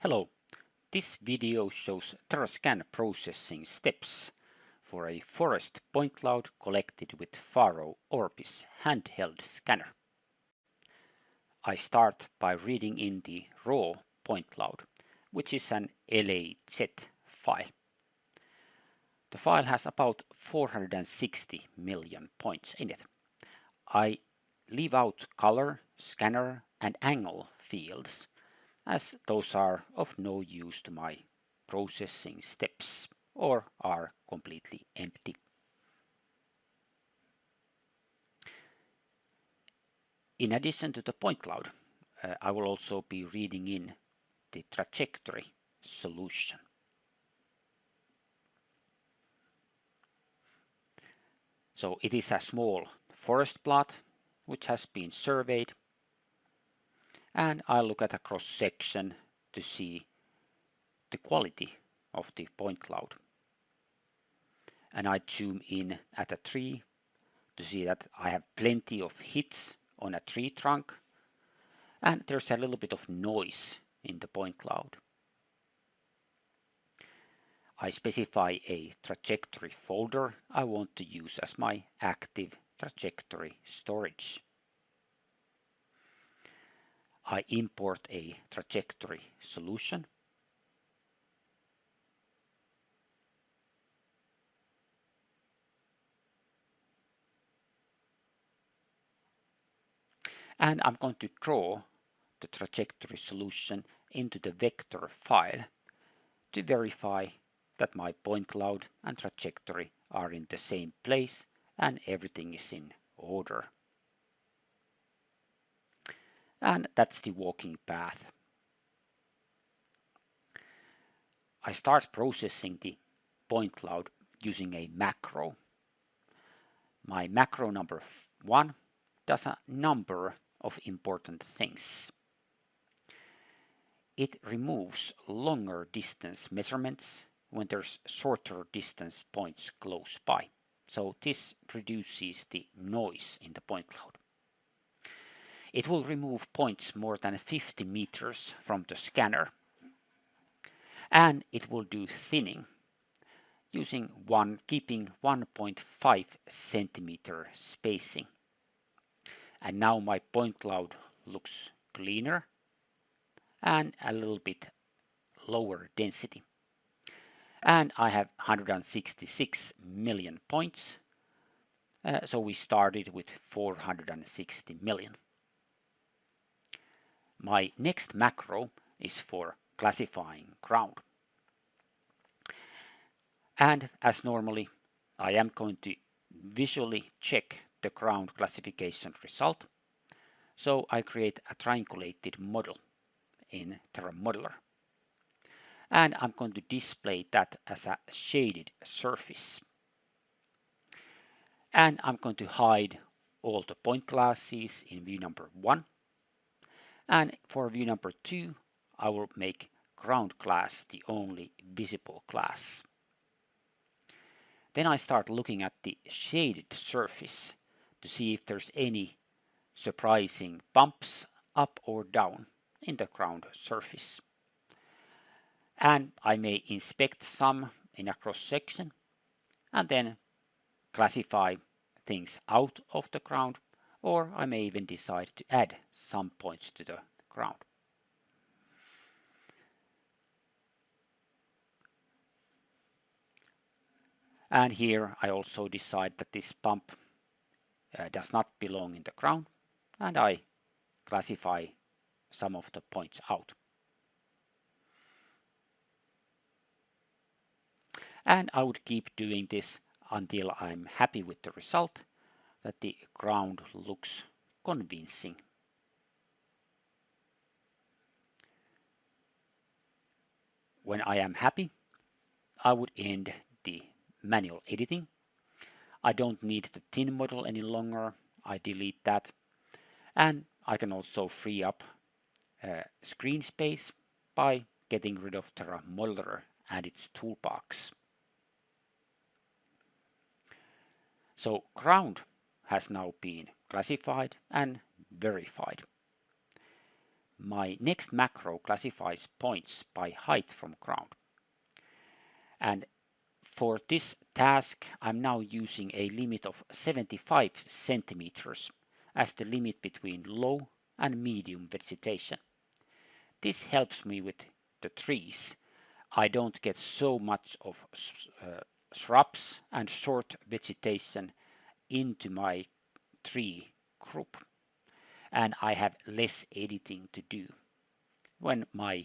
Hello, this video shows TerraScan processing steps for a forest point cloud collected with Faro Orbis handheld scanner. I start by reading in the raw point cloud, which is an LAZ file. The file has about 460 million points in it. I leave out color, scanner and angle fields, as those are of no use to my processing steps or are completely empty. In addition to the point cloud, I will also be reading in the trajectory solution. So it is a small forest plot which has been surveyed, and I look at a cross section to see the quality of the point cloud. And I zoom in at a tree to see that I have plenty of hits on a tree trunk, and there's a little bit of noise in the point cloud. I specify a trajectory folder I want to use as my active trajectory storage. I import a trajectory solution. And I'm going to draw the trajectory solution into the vector file to verify that my point cloud and trajectory are in the same place and everything is in order. And that's the walking path. I start processing the point cloud using a macro. My macro number 1 does a number of important things. It removes longer distance measurements when there's shorter distance points close by. So this reduces the noise in the point cloud. It will remove points more than 50 meters from the scanner. And it will do thinning keeping 1.5 centimeter spacing. And now my point cloud looks cleaner and a little bit lower density. And I have 166 million points. So we started with 460 million. My next macro is for classifying ground. And as normally, I am going to visually check the ground classification result. So I create a triangulated model in TerraModeler. And I'm going to display that as a shaded surface. And I'm going to hide all the point classes in view number 1. And for view number 2, I will make ground class the only visible class. Then I start looking at the shaded surface to see if there's any surprising bumps up or down in the ground surface. And I may inspect some in a cross section and then classify things out of the ground, or I may even decide to add some points to the ground. And here I also decide that this bump does not belong in the ground, and I classify some of the points out. And I would keep doing this until I'm happy with the result, that the ground looks convincing. When I am happy, I would end the manual editing. I don't need the thin model any longer. I delete that. And I can also free up screen space by getting rid of TerraModeler and its toolbox. So ground has now been classified and verified. my next macro classifies points by height from ground. And for this task, I'm now using a limit of 75 centimeters as the limit between low and medium vegetation. This helps me with the trees. I don't get so much of shrubs and short vegetation into my tree group, and I have less editing to do when my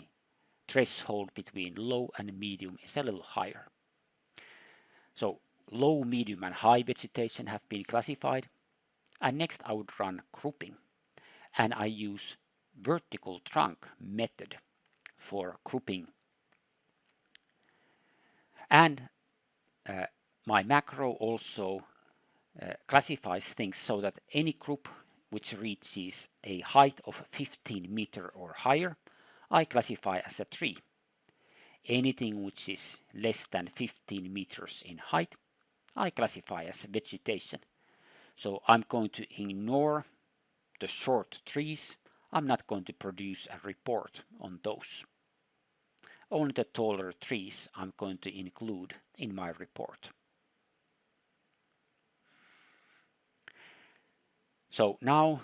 threshold between low and medium is a little higher. So low, medium and high vegetation have been classified, and next I would run grouping, and I use vertical trunk method for grouping. And my macro also classifies things so that any group which reaches a height of 15 meter or higher, I classify as a tree. Anything which is less than 15 meters in height, I classify as vegetation. So I'm going to ignore the short trees. I'm not going to produce a report on those. Only the taller trees I'm going to include in my report. So now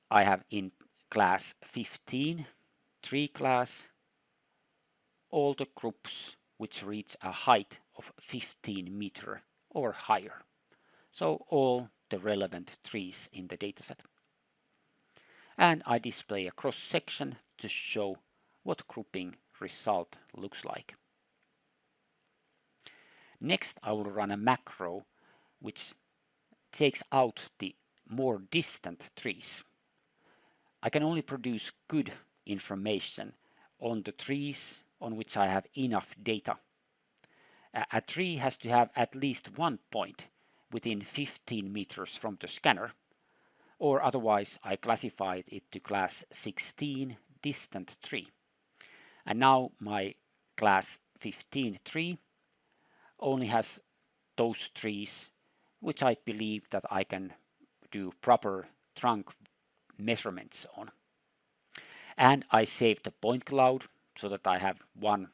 I have in class 15, tree class, all the groups which reach a height of 15 meter or higher. So all the relevant trees in the dataset. And I display a cross section to show what grouping result looks like. Next, I will run a macro which takes out the more distant trees. I can only produce good information on the trees on which I have enough data. A tree has to have at least one point within 15 meters from the scanner, or otherwise I classified it to class 16 distant tree. And now my class 15 tree only has those trees which I believe that I can do proper trunk measurements on. And I save the point cloud so that I have one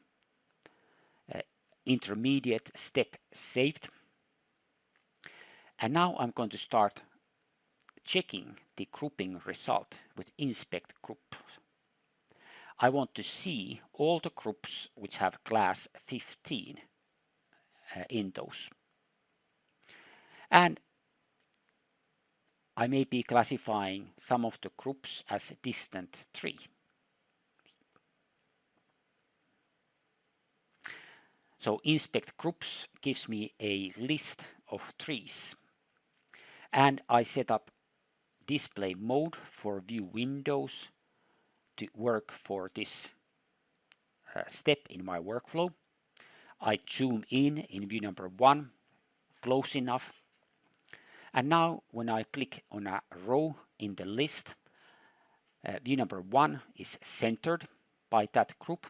intermediate step saved. And now I'm going to start checking the grouping result with inspect group. I want to see all the groups which have class 15 in those. And I may be classifying some of the groups as distant tree. So inspect groups gives me a list of trees. And I set up display mode for view windows to work for this step in my workflow. I zoom in view number 1 close enough. And now when I click on a row in the list, view number 1 is centered by that group,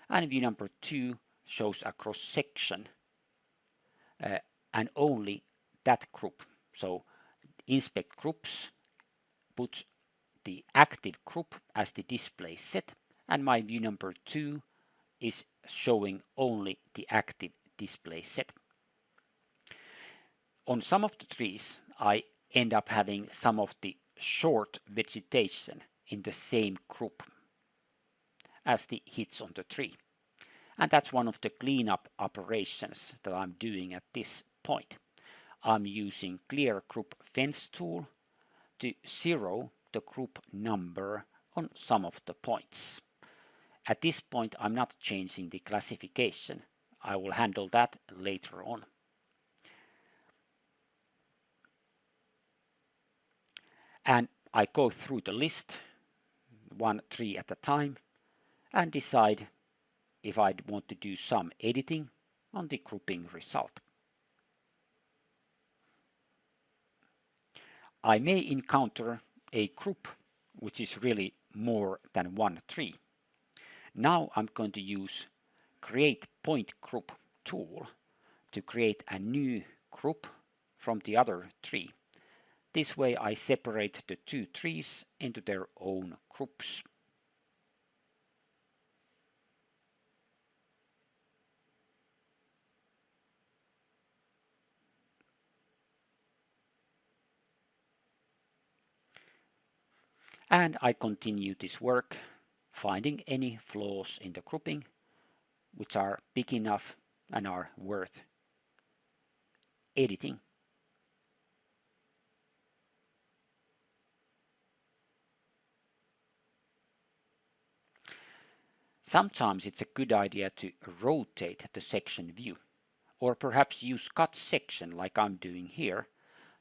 and view number 2 shows a cross section and only that group. So inspect groups puts the active group as the display set, and my view number 2 is showing only the active display set. On some of the trees, I end up having some of the short vegetation in the same group as the hits on the tree. And that's one of the cleanup operations that I'm doing at this point. I'm using clear group fence tool to zero the group number on some of the points. At this point, I'm not changing the classification. I will handle that later on. And I go through the list, one tree at a time, and decide if I want to do some editing on the grouping result. I may encounter a group which is really more than one tree. Now I'm going to use create point group tool to create a new group from the other tree. This way I separate the two trees into their own groups. And I continue this work, finding any flaws in the grouping which are big enough and are worth editing. Sometimes it's a good idea to rotate the section view, or perhaps use cut section like I'm doing here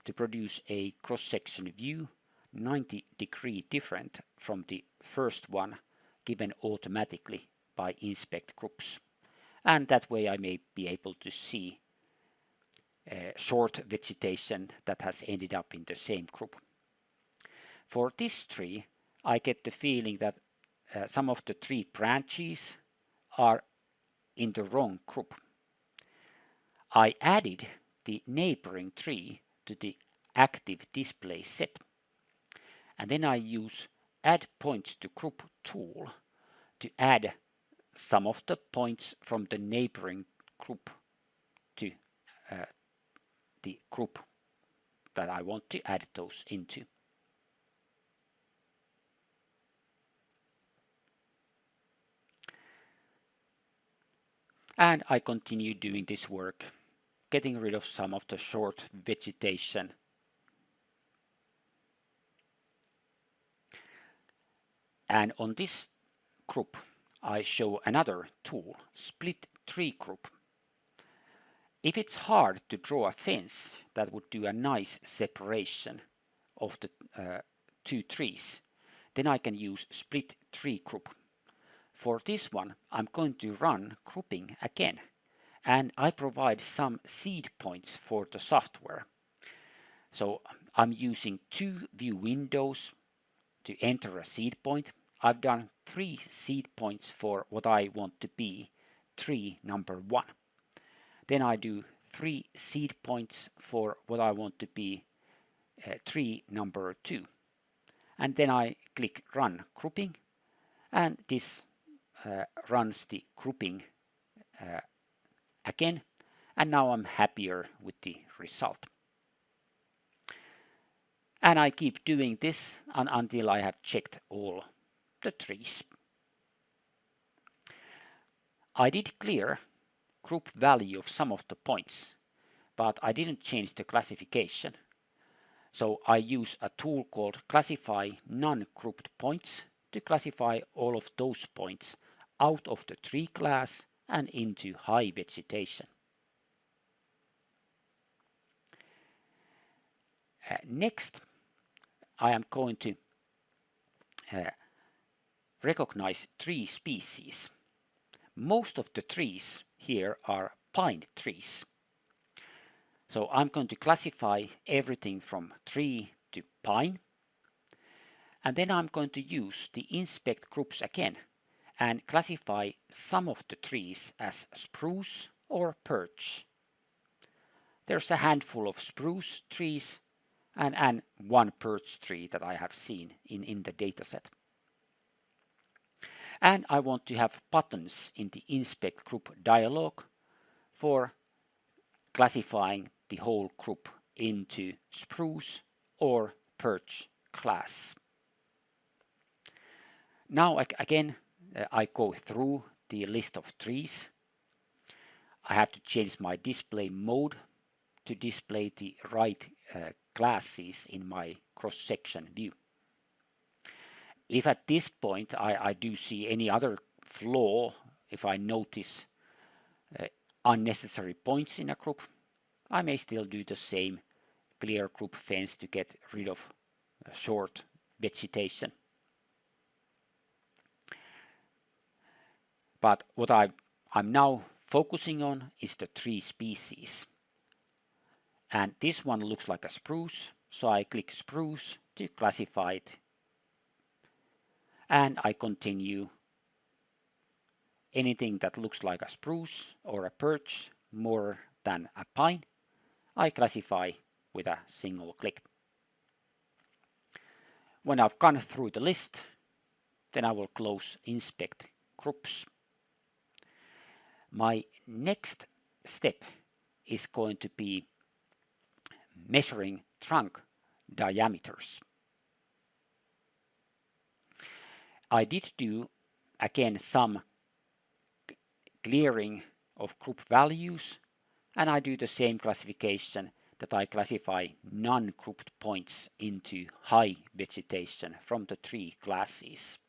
to produce a cross-section view 90-degree different from the first one given automatically by inspect groups. And that way I may be able to see short vegetation that has ended up in the same group. For this tree, I get the feeling that some of the tree branches are in the wrong group. I added the neighboring tree to the active display set. And then I use Add Points to Group tool to add some of the points from the neighboring group to the group that I want to add those into. And I continue doing this work, getting rid of some of the short vegetation. And on this group, I show another tool, Split Tree Group. If it's hard to draw a fence that would do a nice separation of the two trees, then I can use Split Tree Group. For this one, I'm going to run grouping again, and I provide some seed points for the software. So I'm using 2 view windows to enter a seed point. I've done 3 seed points for what I want to be tree number 1. Then I do 3 seed points for what I want to be tree number 2. And then I click Run Grouping, and this runs the grouping again, and now I'm happier with the result. And I keep doing this until I have checked all the trees. I did clear group value of some of the points, but I didn't change the classification. So I use a tool called Classify Non-Grouped Points to classify all of those points out of the tree class and into high vegetation. Next, I am going to recognize tree species. Most of the trees here are pine trees. So I'm going to classify everything from tree to pine. And then I'm going to use the inspect groups again and classify some of the trees as spruce or birch. There's a handful of spruce trees and 1 birch tree that I have seen in the dataset. And I want to have buttons in the inspect group dialog for classifying the whole group into spruce or birch class. Now again, I go through the list of trees. I have to change my display mode to display the right classes in my cross-section view. If at this point I do see any other flaw, if I notice unnecessary points in a group, I may still do the same clear group fence to get rid of short vegetation. But what I'm now focusing on is the tree species. And this one looks like a spruce, so I click spruce to classify it. And I continue. Anything that looks like a spruce or a birch more than a pine, I classify with a single click. When I've gone through the list, then I will close Inspect Groups. My next step is going to be measuring trunk diameters. I did do again some clearing of group values, and I do the same classification that I classify non-grouped points into high vegetation from the three classes.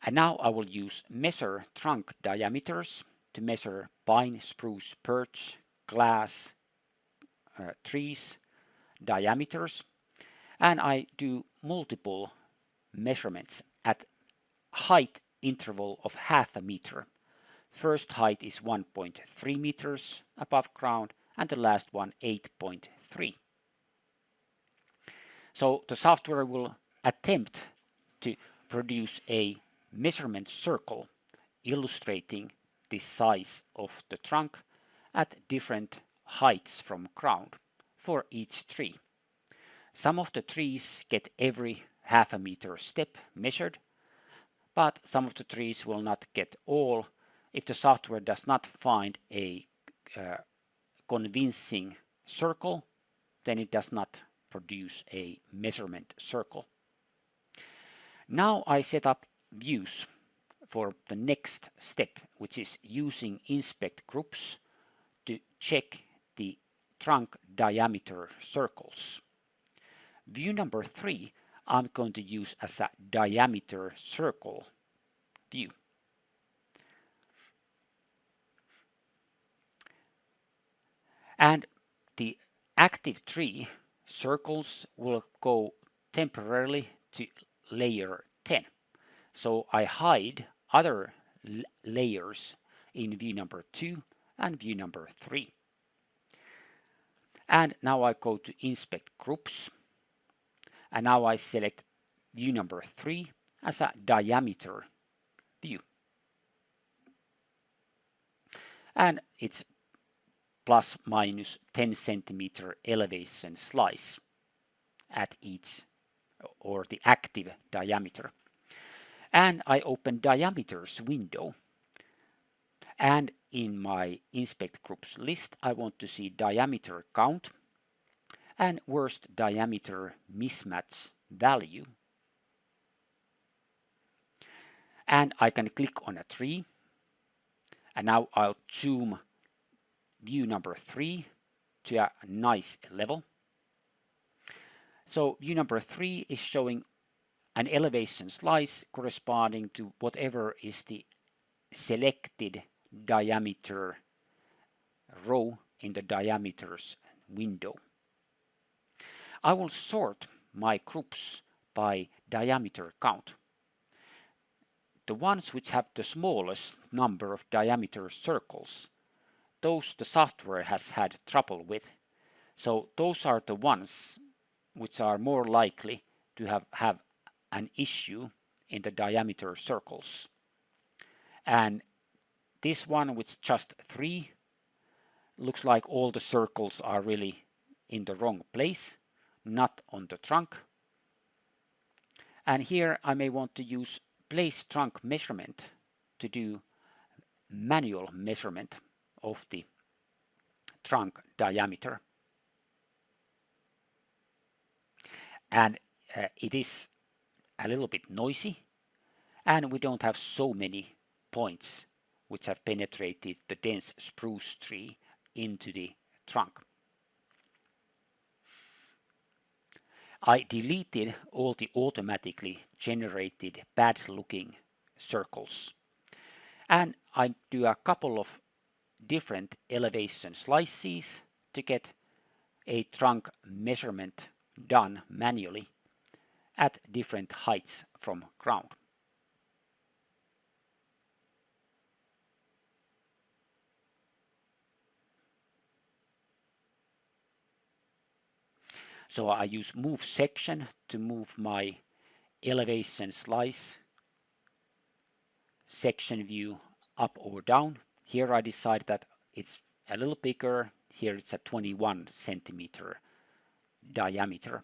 And now I will use measure trunk diameters to measure pine, spruce, birch, glass, trees diameters, and I do multiple measurements at height interval of half a meter. First height is 1.3 meters above ground and the last one 8.3. So the software will attempt to produce a measurement circle illustrating the size of the trunk at different heights from ground for each tree. Some of the trees get every half a meter step measured, but some of the trees will not get all if the software does not find a convincing circle, then it does not produce a measurement circle. Now I set up views for the next step, which is using inspect groups to check the trunk diameter circles. View number 3 I'm going to use as a diameter circle view. And the active tree circles will go temporarily to layer 10. So I hide other layers in view number 2 and view number 3. And now I go to inspect groups, and now I select view number 3 as a diameter view. And it's plus minus 10 centimeter elevation slice at each, or the active diameter. And I open diameters window, and in my inspect groups list I want to see diameter count and worst diameter mismatch value. And I can click on a tree, and now I'll zoom view number 3 to a nice level. So view number 3 is showing an elevation slice corresponding to whatever is the selected diameter row in the diameters window. I will sort my groups by diameter count. The ones which have the smallest number of diameter circles, those the software has had trouble with. So those are the ones which are more likely to have an issue in the diameter circles. And this one with just 3 looks like all the circles are really in the wrong place, not on the trunk. And here I may want to use place trunk measurement to do manual measurement of the trunk diameter. And it is a little bit noisy, and we don't have so many points which have penetrated the dense spruce tree into the trunk. I deleted all the automatically generated bad looking circles, and I do a couple of different elevation slices to get a trunk measurement done manually at different heights from ground. So I use move section to move my elevation slice section view up or down. Here I decide that it's a little bigger. Here it's a 21 centimeter diameter.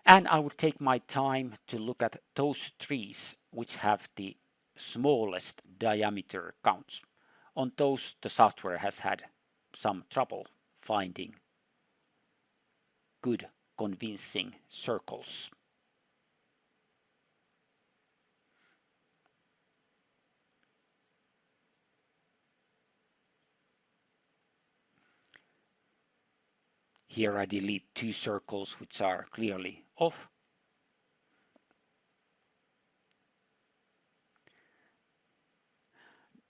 And I would take my time to look at those trees which have the smallest diameter counts. On those the software has had some trouble finding good convincing circles. Here I delete two circles which are clearly off.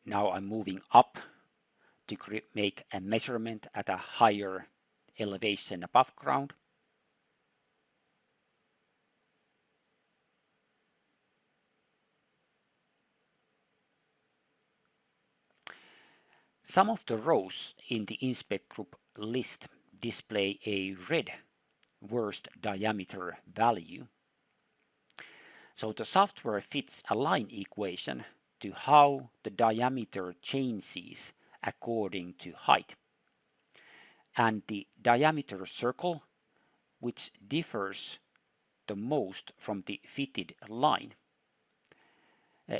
Now I'm moving up to make a measurement at a higher elevation above ground. Some of the rows in the inspect group list display a red worst diameter value. So the software fits a line equation to how the diameter changes according to height. And the diameter circle, which differs the most from the fitted line,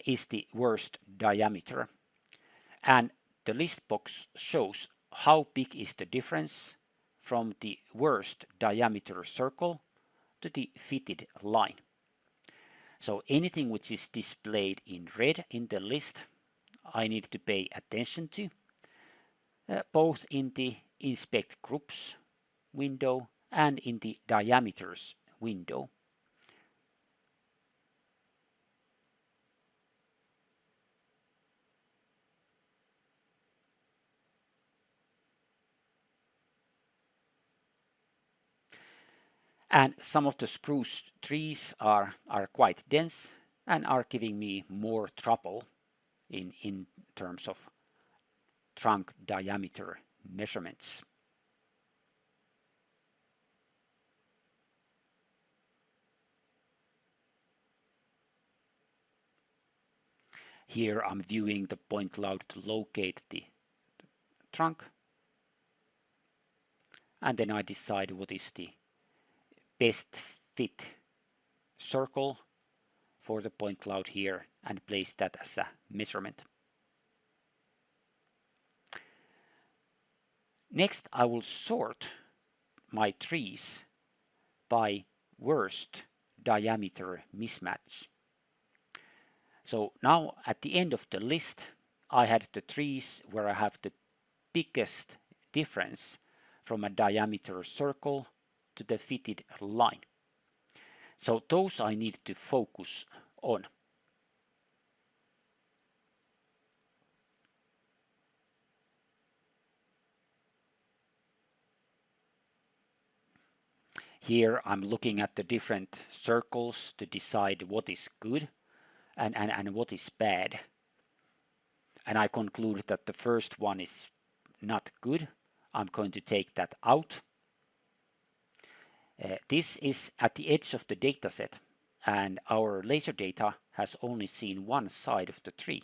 is the worst diameter. And the list box shows how big is the difference from the worst diameter circle to the fitted line. So anything which is displayed in red in the list, I need to pay attention to, both in the inspect groups window and in the diameters window. And some of the spruce trees are quite dense and are giving me more trouble in terms of trunk diameter measurements. Here I'm viewing the point cloud to locate the trunk, and then I decide what is the best fit circle for the point cloud here and place that as a measurement. Next, I will sort my trees by worst diameter mismatch. So now at the end of the list, I had the trees where I have the biggest difference from a diameter circle to the fitted line. So those I need to focus on. Here I'm looking at the different circles to decide what is good and what is bad. And I conclude that the first one is not good. I'm going to take that out. This is at the edge of the dataset, and our laser data has only seen one side of the tree.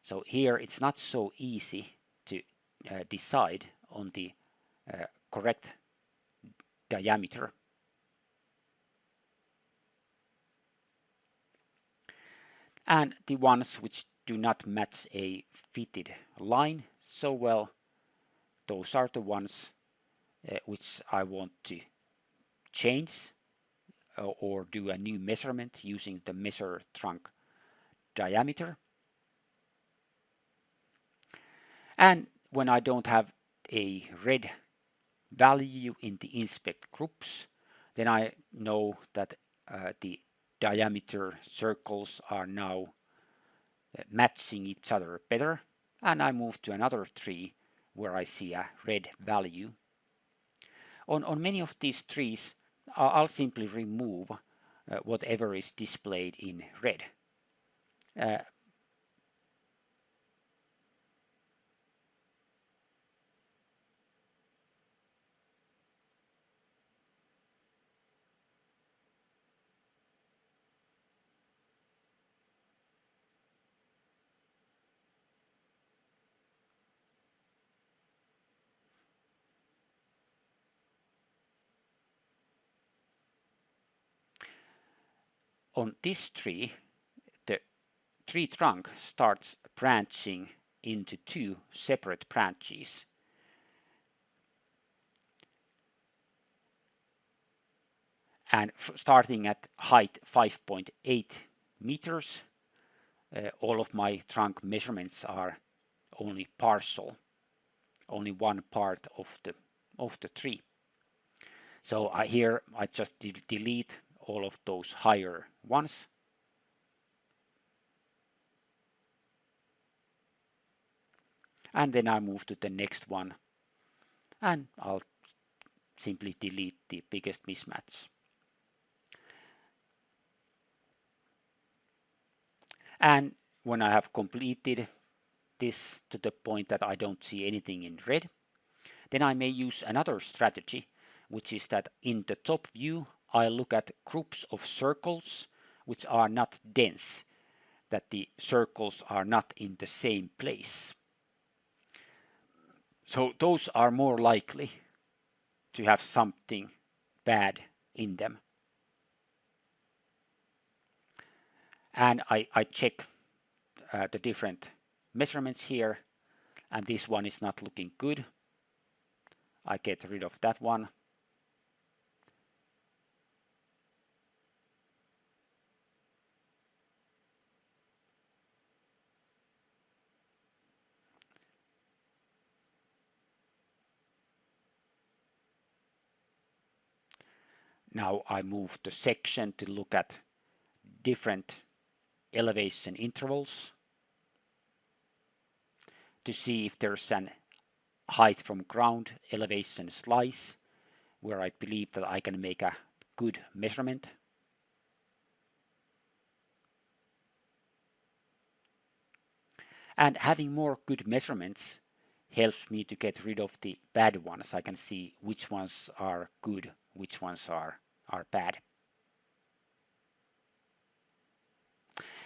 So here it's not so easy to decide on the correct diameter. And the ones which do not match a fitted line so well, those are the ones which I want to change or do a new measurement using the measure trunk diameter. And when I don't have a red value in the inspect groups, then I know that the diameter circles are now matching each other better, and I move to another tree where I see a red value. On many of these trees, I'll simply remove whatever is displayed in red. On this tree, the tree trunk starts branching into two separate branches. And starting at height 5.8 meters, all of my trunk measurements are only partial, only one part of the tree. So here I just delete all of those higher ones. And then I move to the next one, and I'll simply delete the biggest mismatch. And when I have completed this to the point that I don't see anything in red, then I may use another strategy, which is that in the top view I look at groups of circles which are not dense, that the circles are not in the same place. So those are more likely to have something bad in them. And I check the different measurements here, and this one is not looking good. I get rid of that one. Now I move the section to look at different elevation intervals to see if there's an height from ground elevation slice where I believe that I can make a good measurement. And having more good measurements helps me to get rid of the bad ones. I can see which ones are good, which ones are bad.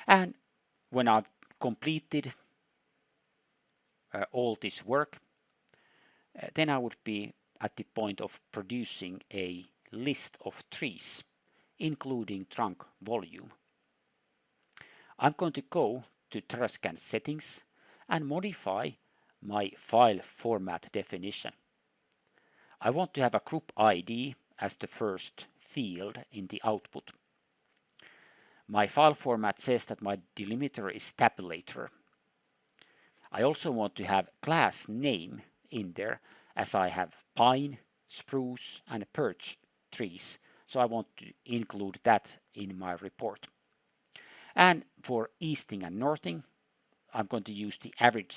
And when I've completed all this work, then I would be at the point of producing a list of trees, including trunk volume. I'm going to go to TerraScan settings and modify my file format definition. I want to have a group ID as the first field in the output. My file format says that my delimiter is tabulator. I also want to have class name in there, as I have pine, spruce and birch trees, so I want to include that in my report. And for easting and northing, I'm going to use the average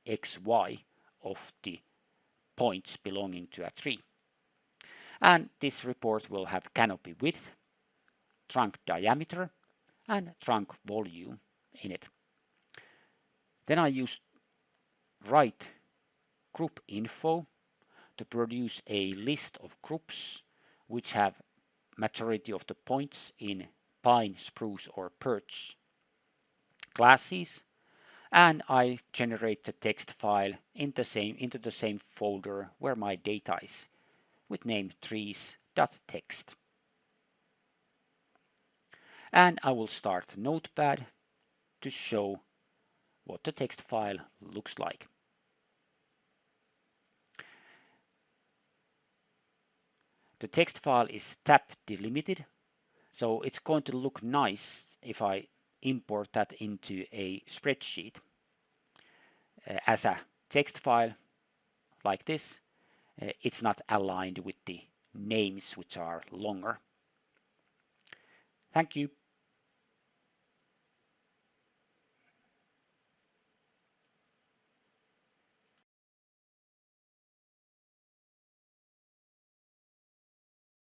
XY of the points belonging to a tree. And this report will have canopy width, trunk diameter and trunk volume in it. Then I use write group info to produce a list of groups which have majority of the points in pine, spruce or birch classes, and I generate the text file into the same folder where my data is, with name trees.txt. And I will start Notepad to show what the text file looks like. The text file is tab delimited, so it's going to look nice if I import that into a spreadsheet as a text file like this. It's not aligned with the names which are longer. Thank you.